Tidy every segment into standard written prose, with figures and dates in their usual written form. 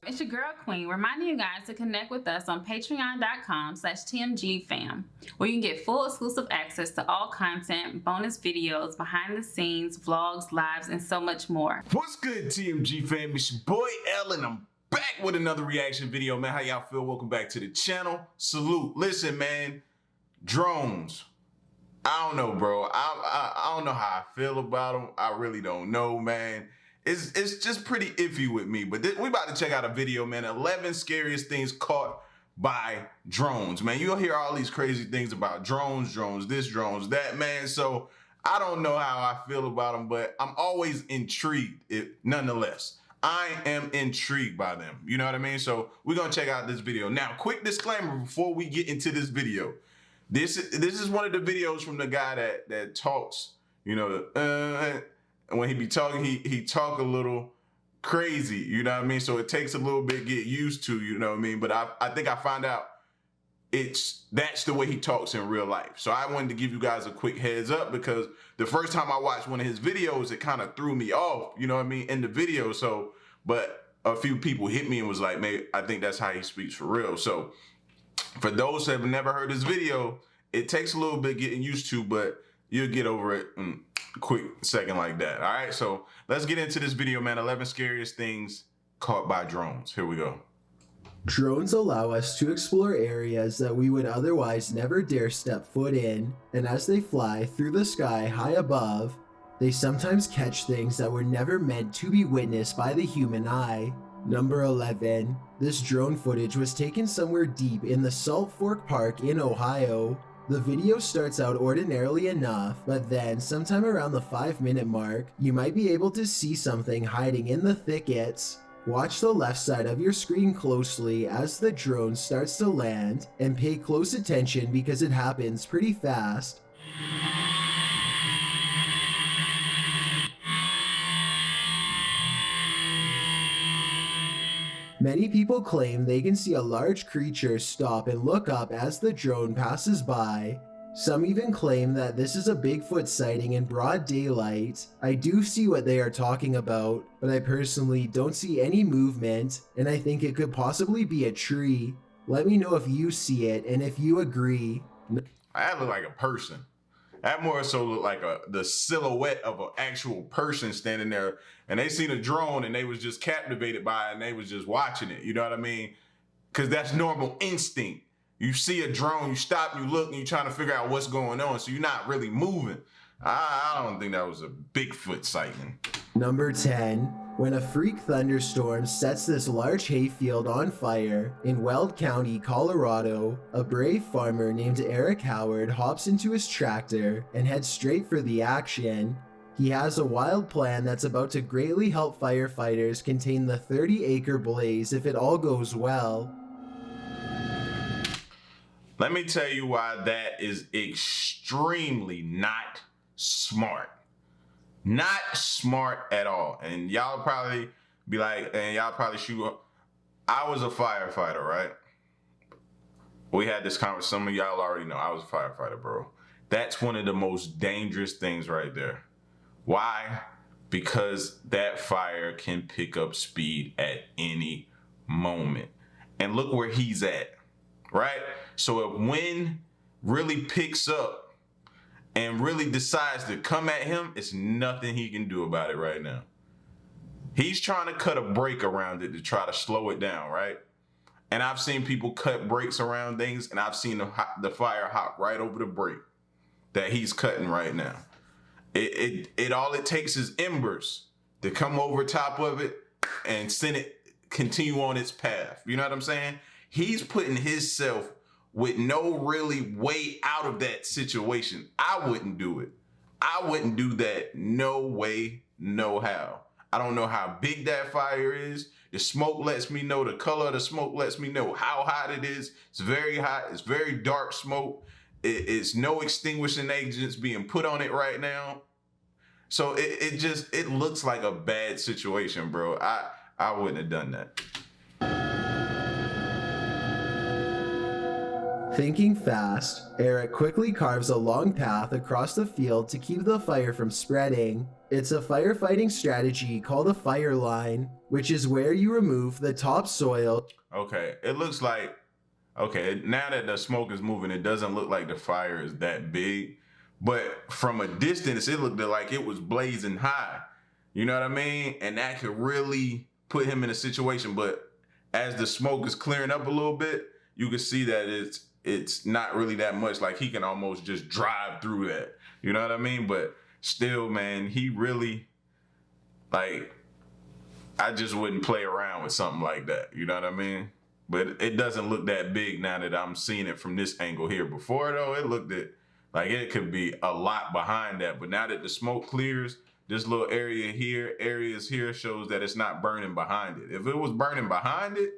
It's your girl Queen, reminding you guys to connect with us on patreon.com/TMG Fam, where you can get full exclusive access to all content, bonus videos, behind the scenes, vlogs, lives, and so much more. What's good, TMG Fam? It's your boy L, and I'm back with another reaction video, man. How y'all feel? Welcome back to the channel. Salute. Listen, man, drones. I don't know, bro. I don't know how I feel about them. I really don't know, man. It's just pretty iffy with me, but we about to check out a video, man. 11 scariest things caught by drones, man. You'll hear all these crazy things about drones this, drones that, man. So I don't know how I feel about them, but I'm always intrigued, nonetheless. I am intrigued by them, you know what I mean? So we're gonna check out this video. Now, quick disclaimer before we get into this video. This is one of the videos from the guy that talks, you know, and when he be talking, he talk a little crazy, you know what I mean? So it takes a little bit to get used to, you know what I mean? But I think I found out that's the way he talks in real life. So I wanted to give you guys a quick heads up because the first time I watched one of his videos, it kind of threw me off, you know what I mean, in the video. So, but a few people hit me and was like, man, I think that's how he speaks for real. So for those that have never heard this video, it takes a little bit getting used to, but you'll get over it in a quick second like that. All right, so let's get into this video, man. 11 scariest things caught by drones. Here we go. Drones allow us to explore areas that we would otherwise never dare step foot in, and as they fly through the sky high above, they sometimes catch things that were never meant to be witnessed by the human eye. Number 11. This drone footage was taken somewhere deep in the Salt Fork Park in Ohio. The video starts out ordinarily enough, but then sometime around the 5-minute mark, you might be able to see something hiding in the thickets. Watch the left side of your screen closely as the drone starts to land, and pay close attention because it happens pretty fast. Many people claim they can see a large creature stop and look up as the drone passes by. Some even claim that this is a Bigfoot sighting in broad daylight. I do see what they are talking about, but I personally don't see any movement, and I think it could possibly be a tree. Let me know if you see it and if you agree. I look like a person. That more so looked like the silhouette of an actual person standing there, and they seen a drone and they was just captivated by it and they was just watching it. You know what I mean? Because that's normal instinct. You see a drone, you stop, you look, and you're trying to figure out what's going on, so you're not really moving. I don't think that was a Bigfoot sighting. Number 10. When a freak thunderstorm sets this large hayfield on fire in Weld County, Colorado, a brave farmer named Eric Howard hops into his tractor and heads straight for the action. He has a wild plan that's about to greatly help firefighters contain the 30-acre blaze if it all goes well. Let me tell you why that is extremely not smart. Not smart at all. And y'all probably be like, and y'all probably shoot up. I was a firefighter, right? We had this conversation. Some of y'all already know I was a firefighter, bro. That's one of the most dangerous things right there. Why? Because that fire can pick up speed at any moment. And look where he's at, right? So if wind really picks up and really decides to come at him, it's nothing he can do about it right now. He's trying to cut a break around it to try to slow it down, right? And I've seen people cut breaks around things, and I've seen the fire hop right over the break that he's cutting right now. All it takes is embers to come over top of it and send it continue on its path. You know what I'm saying? He's putting himself with no really way out of that situation. I wouldn't do it. I wouldn't do that. No way, no how. I don't know how big that fire is. The smoke lets me know. The color of the smoke lets me know how hot it is. It's very hot. It's very dark smoke. It's no extinguishing agents being put on it right now. So it looks like a bad situation, bro. I wouldn't have done that. Thinking fast, Eric quickly carves a long path across the field to keep the fire from spreading. It's a firefighting strategy called a fire line, which is where you remove the topsoil. Okay, it looks like, okay, now that the smoke is moving, it doesn't look like the fire is that big. But from a distance, it looked like it was blazing high. You know what I mean? And that could really put him in a situation. But as the smoke is clearing up a little bit, you can see that it's not really that much. Like he can almost just drive through that. You know what I mean? But still, man, he really, like, I just wouldn't play around with something like that. You know what I mean? But it doesn't look that big now that I'm seeing it from this angle here. Before, though, it looked like it could be a lot behind that. But now that the smoke clears, this little areas here shows that it's not burning behind it. If it was burning behind it,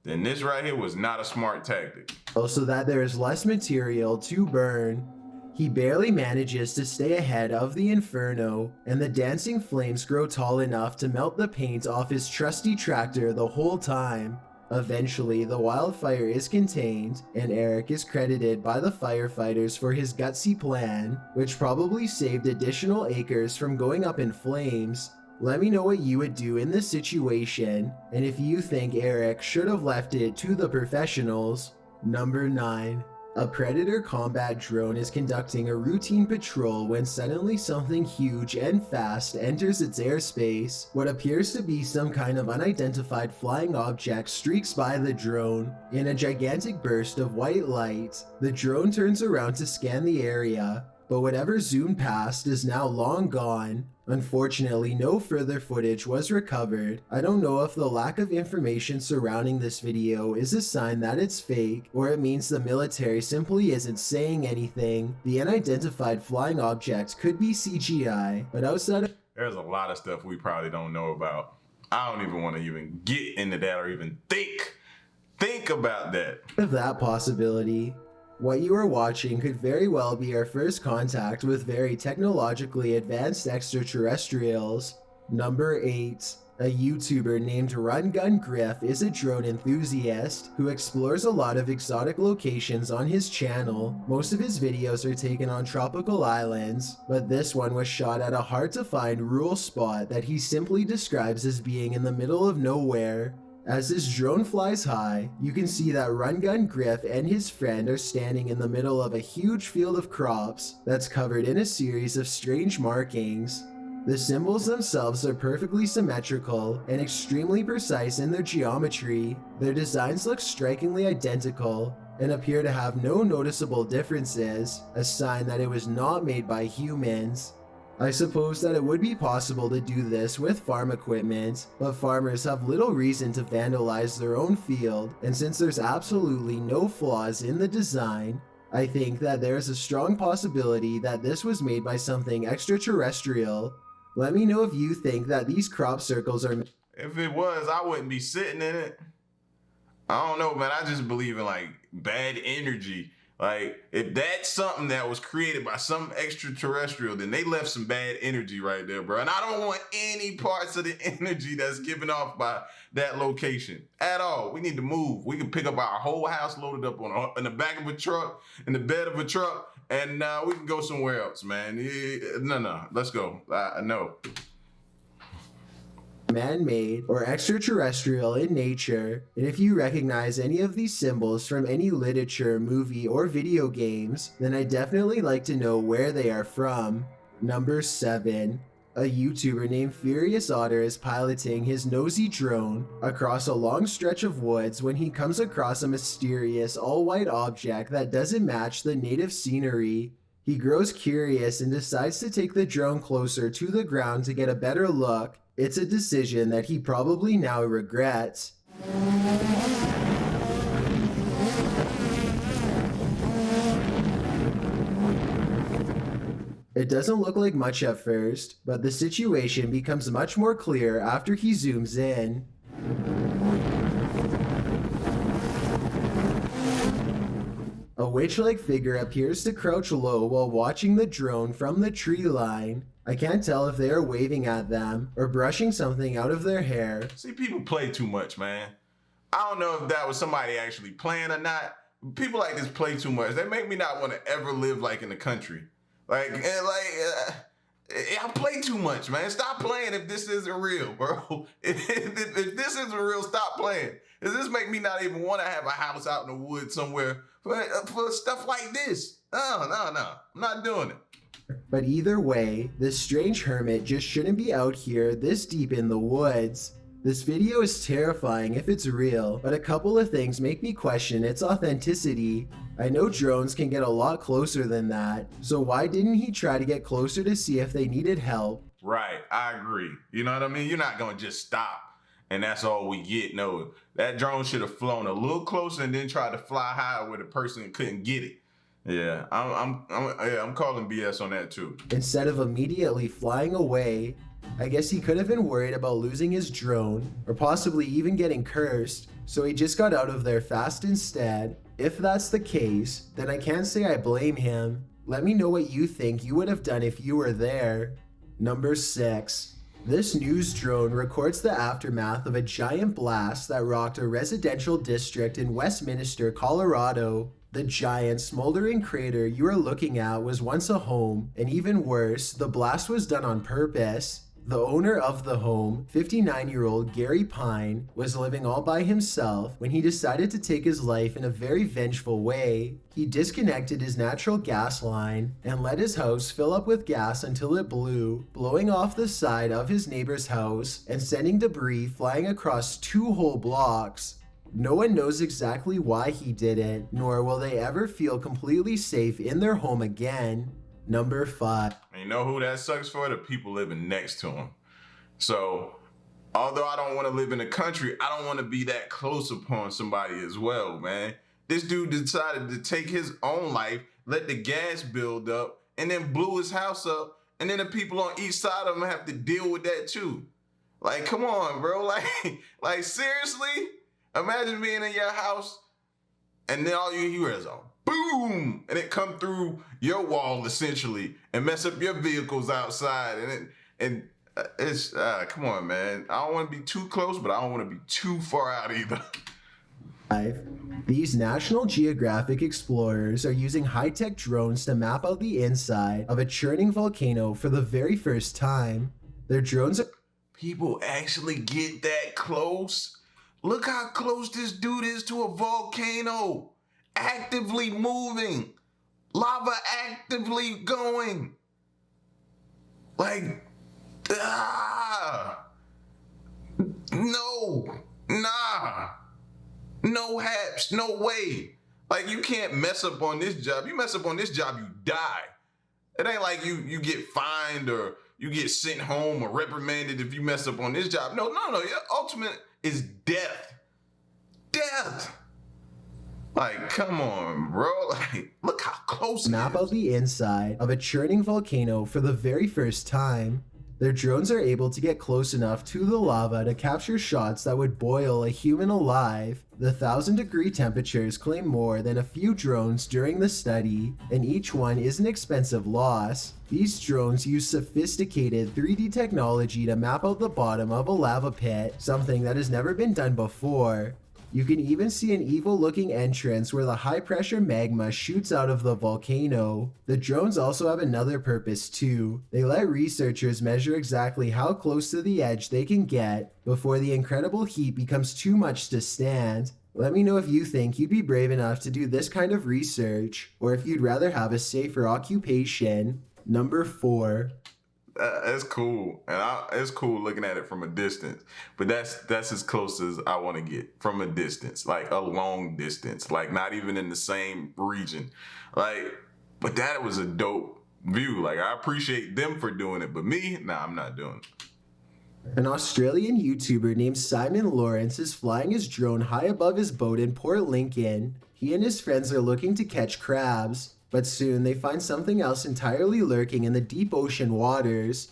then this right here was not a smart tactic. Also, that there is less material to burn. He barely manages to stay ahead of the inferno, and the dancing flames grow tall enough to melt the paint off his trusty tractor the whole time. Eventually, the wildfire is contained, and Eric is credited by the firefighters for his gutsy plan, which probably saved additional acres from going up in flames. Let me know what you would do in this situation, and if you think Eric should have left it to the professionals. Number 9. A Predator combat drone is conducting a routine patrol when suddenly something huge and fast enters its airspace. What appears to be some kind of unidentified flying object streaks by the drone. In a gigantic burst of white light, the drone turns around to scan the area, but whatever zoomed past is now long gone. Unfortunately, no further footage was recovered. I don't know if the lack of information surrounding this video is a sign that it's fake, or it means the military simply isn't saying anything. The unidentified flying object could be CGI, but outside of— There's a lot of stuff we probably don't know about. I don't even want to even get into that or even think about that. that possibility, what you are watching could very well be our first contact with very technologically advanced extraterrestrials. Number 8. A YouTuber named Run Gun Griff is a drone enthusiast who explores a lot of exotic locations on his channel. Most of his videos are taken on tropical islands, but this one was shot at a hard-to-find rural spot that he simply describes as being in the middle of nowhere. As this drone flies high, you can see that Run Gun Griff and his friend are standing in the middle of a huge field of crops that's covered in a series of strange markings. The symbols themselves are perfectly symmetrical and extremely precise in their geometry. Their designs look strikingly identical and appear to have no noticeable differences, a sign that it was not made by humans. I suppose that it would be possible to do this with farm equipment, but farmers have little reason to vandalize their own field, and since there's absolutely no flaws in the design, I think that there is a strong possibility that this was made by something extraterrestrial. Let me know if you think that these crop circles are— If it was, I wouldn't be sitting in it. I don't know, man. I just believe in like bad energy. Like, if that's something that was created by some extraterrestrial, then they left some bad energy right there, bro. And I don't want any parts of the energy that's given off by that location at all. We need to move. We can pick up our whole house loaded up in the back of a truck, in the bed of a truck, and we can go somewhere else, man. No, let's go. No. Man-made or extraterrestrial in nature, and if you recognize any of these symbols from any literature, movie, or video games, then I'd definitely like to know where they are from. Number 7. A YouTuber named Furious Otter is piloting his nosy drone across a long stretch of woods when he comes across a mysterious all-white object that doesn't match the native scenery. He grows curious and decides to take the drone closer to the ground to get a better look. It's a decision that he probably now regrets. It doesn't look like much at first, but the situation becomes much more clear after he zooms in. A witch-like figure appears to crouch low while watching the drone from the tree line. I can't tell if they are waving at them or brushing something out of their hair. See, people play too much, man. I don't know if that was somebody actually playing or not. People like this play too much. They make me not want to ever live like in the country. I play too much, man. Stop playing if this isn't real, bro. If this isn't real, stop playing. Does this make me not even want to have a house out in the woods somewhere for stuff like this? No. I'm not doing it. But either way, this strange hermit just shouldn't be out here this deep in the woods. This video is terrifying if it's real, but a couple of things make me question its authenticity. I know drones can get a lot closer than that, so why didn't he try to get closer to see if they needed help? Right, I agree. You know what I mean? You're not gonna just stop and that's all we get. No, that drone should have flown a little closer and then tried to fly high where the person couldn't get it. Yeah, I'm calling BS on that too. Instead of immediately flying away, I guess he could have been worried about losing his drone, or possibly even getting cursed, so he just got out of there fast instead. If that's the case, then I can't say I blame him. Let me know what you think you would have done if you were there. Number 6. This news drone records the aftermath of a giant blast that rocked a residential district in Westminster, Colorado. The giant smoldering crater you are looking at was once a home, and even worse, the blast was done on purpose. The owner of the home, 59-year-old Gary Pine, was living all by himself when he decided to take his life in a very vengeful way. He disconnected his natural gas line and let his house fill up with gas until it blew, blowing off the side of his neighbor's house and sending debris flying across 2 whole blocks. No one knows exactly why he did it, nor will they ever feel completely safe in their home again. Number 5. And you know who that sucks for? The people living next to him. So, although I don't want to live in the country, I don't want to be that close upon somebody as well, man. This dude decided to take his own life, let the gas build up, and then blew his house up, and then the people on each side of him have to deal with that too. Like, come on, bro. Like seriously? Imagine being in your house and then all you hear is a boom, and it come through your wall essentially and mess up your vehicles outside. It's come on, man. I don't want to be too close, but I don't want to be too far out either. 5. These National Geographic explorers are using high-tech drones to map out the inside of a churning volcano for the very first time. Their drones are... People actually get that close? Look how close this dude is to a volcano. Actively moving. Lava actively going. Like, no, nah, no haps, no way. Like, you can't mess up on this job. You mess up on this job, you die. It ain't like you get fined or you get sent home or reprimanded if you mess up on this job. No. Your ultimate is death. Death. Like, come on, bro. Like, look how close map out the inside of a churning volcano for the very first time. Their drones are able to get close enough to the lava to capture shots that would boil a human alive. The 1,000-degree temperatures claim more than a few drones during the study, and each one is an expensive loss. These drones use sophisticated 3D technology to map out the bottom of a lava pit, something that has never been done before. You can even see an evil-looking entrance where the high-pressure magma shoots out of the volcano. The drones also have another purpose too. They let researchers measure exactly how close to the edge they can get before the incredible heat becomes too much to stand. Let me know if you think you'd be brave enough to do this kind of research, or if you'd rather have a safer occupation. Number 4. It's cool, and it's cool looking at it from a distance. But that's as close as I want to get from a distance, like a long distance, like not even in the same region. Like, but that was a dope view. Like, I appreciate them for doing it, but me, nah, I'm not doing it. An Australian YouTuber named Simon Lawrence is flying his drone high above his boat in Port Lincoln. He and his friends are looking to catch crabs. But soon they find something else entirely lurking in the deep ocean waters.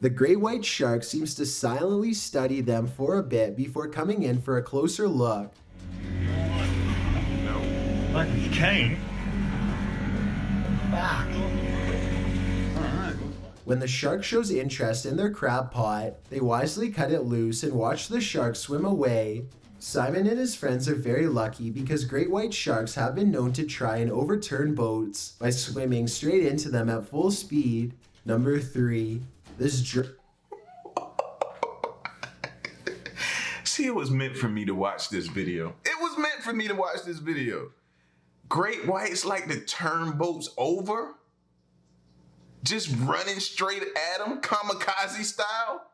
The great white shark seems to silently study them for a bit before coming in for a closer look. Like he's keen. When the shark shows interest in their crab pot, they wisely cut it loose and watch the shark swim away. Simon and his friends are very lucky because great white sharks have been known to try and overturn boats by swimming straight into them at full speed. Number 3. See, it was meant for me to watch this video. It was meant for me to watch this video. Great whites like to turn boats over? Just running straight at them, kamikaze style?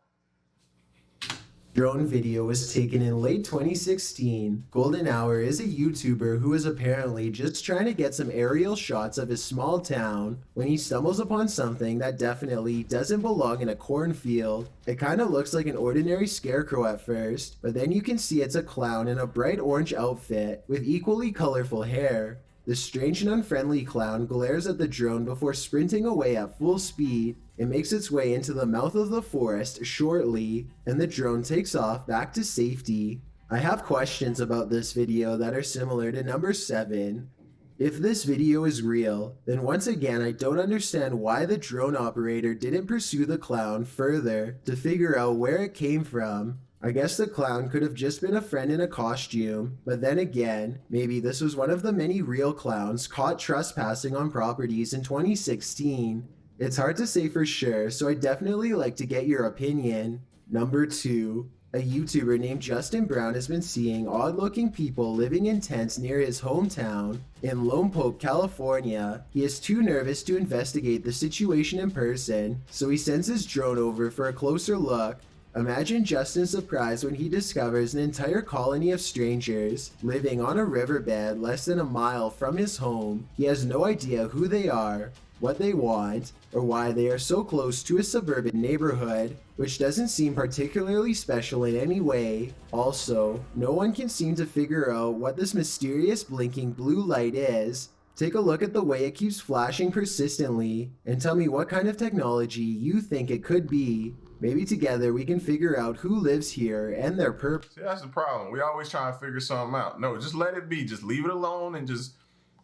Drone video was taken in late 2016. Golden Hour is a YouTuber who is apparently just trying to get some aerial shots of his small town when he stumbles upon something that definitely doesn't belong in a cornfield. It kind of looks like an ordinary scarecrow at first, but then you can see it's a clown in a bright orange outfit with equally colorful hair. The strange and unfriendly clown glares at the drone before sprinting away at full speed. It makes its way into the mouth of the forest shortly, and the drone takes off back to safety. I have questions about this video that are similar to number 7. If this video is real, then once again I don't understand why the drone operator didn't pursue the clown further to figure out where it came from. I guess the clown could have just been a friend in a costume, but then again, maybe this was one of the many real clowns caught trespassing on properties in 2016. It's hard to say for sure, so I'd definitely like to get your opinion. Number 2. A YouTuber named Justin Brown has been seeing odd-looking people living in tents near his hometown in Lompoc, California. He is too nervous to investigate the situation in person, so he sends his drone over for a closer look. Imagine Justin's surprise when he discovers an entire colony of strangers living on a riverbed less than a mile from his home. He has no idea who they are, what they want, or why they are so close to a suburban neighborhood, which doesn't seem particularly special in any way. Also, no one can seem to figure out what this mysterious blinking blue light is. Take a look at the way it keeps flashing persistently, and tell me what kind of technology you think it could be. Maybe together we can figure out who lives here and their purpose. See, that's the problem. We always try to figure something out. No, just let it be. Just leave it alone and just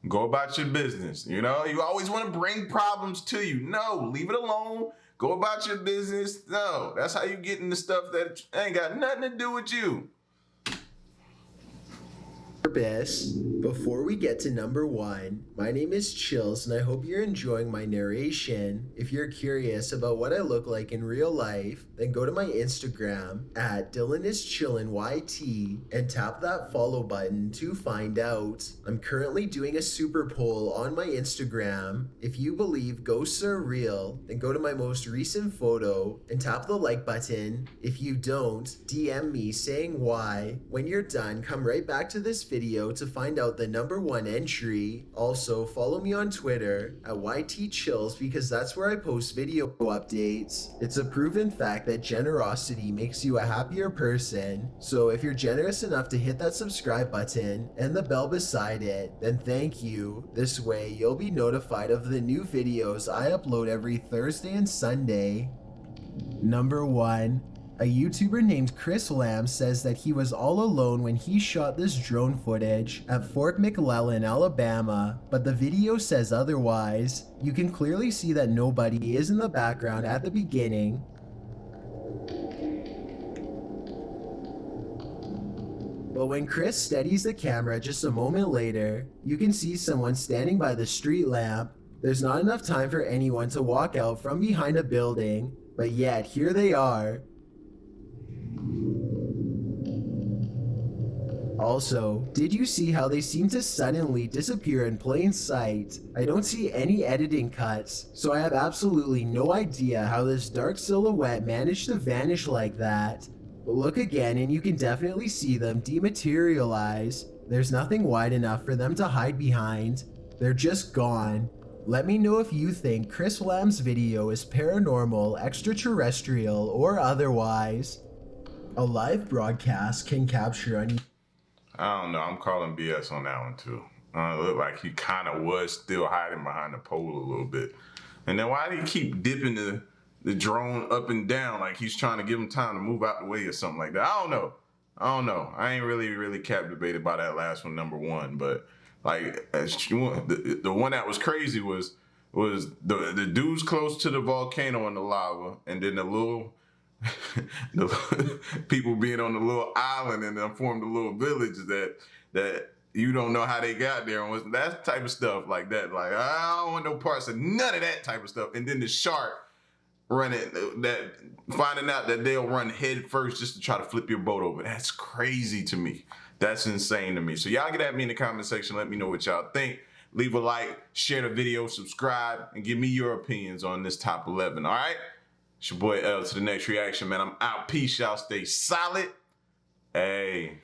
go about your business. You know, you always want to bring problems to you. No, leave it alone. Go about your business. No, that's how you get into stuff that ain't got nothing to do with you. Before we get to number 1, my name is Chills and I hope you're enjoying my narration. If you're curious about what I look like in real life, then go to my Instagram at DylanIsChillinYT and tap that follow button to find out. I'm currently doing a super poll on my Instagram. If you believe ghosts are real, then go to my most recent photo and tap the like button. If you don't, DM me saying why. When you're done, come right back to this video to find out the number 1 entry. Also, follow me on Twitter at YTChills because that's where I post video updates. It's a proven fact that generosity makes you a happier person. So if you're generous enough to hit that subscribe button and the bell beside it, then thank you. This way, you'll be notified of the new videos I upload every Thursday and Sunday. Number 1. A YouTuber named Chris Lamb says that he was all alone when he shot this drone footage at Fort McClellan, Alabama, but the video says otherwise. You can clearly see that nobody is in the background at the beginning. But when Chris steadies the camera just a moment later, you can see someone standing by the street lamp. There's not enough time for anyone to walk out from behind a building, but yet here they are. Also, did you see how they seem to suddenly disappear in plain sight? I don't see any editing cuts, so I have absolutely no idea how this dark silhouette managed to vanish like that. But look again and you can definitely see them dematerialize. There's nothing wide enough for them to hide behind. They're just gone. Let me know if you think Chris Lamb's video is paranormal, extraterrestrial, or otherwise. A live broadcast can capture any... I don't know. I'm calling BS on that one too. It looked like he kind of was still hiding behind the pole a little bit. And then why did he keep dipping the drone up and down like he's trying to give him time to move out the way or something like that? I don't know. I ain't really captivated by that last one, number 1. But like the one that was crazy was the dudes close to the volcano and the lava, and then the little the people being on the little island and then formed a little village that you don't know how they got there, and that type of stuff like that. Like, I don't want no parts of none of that type of stuff. And then the shark finding out that they'll run head first just to try to flip your boat over. That's crazy to me. That's insane to me. So y'all get at me in the comment section. Let me know what y'all think. Leave a like, share the video, subscribe, and give me your opinions on this top 11. All right? It's your boy L to the next reaction, man. I'm out. Peace, y'all. Stay solid. Hey.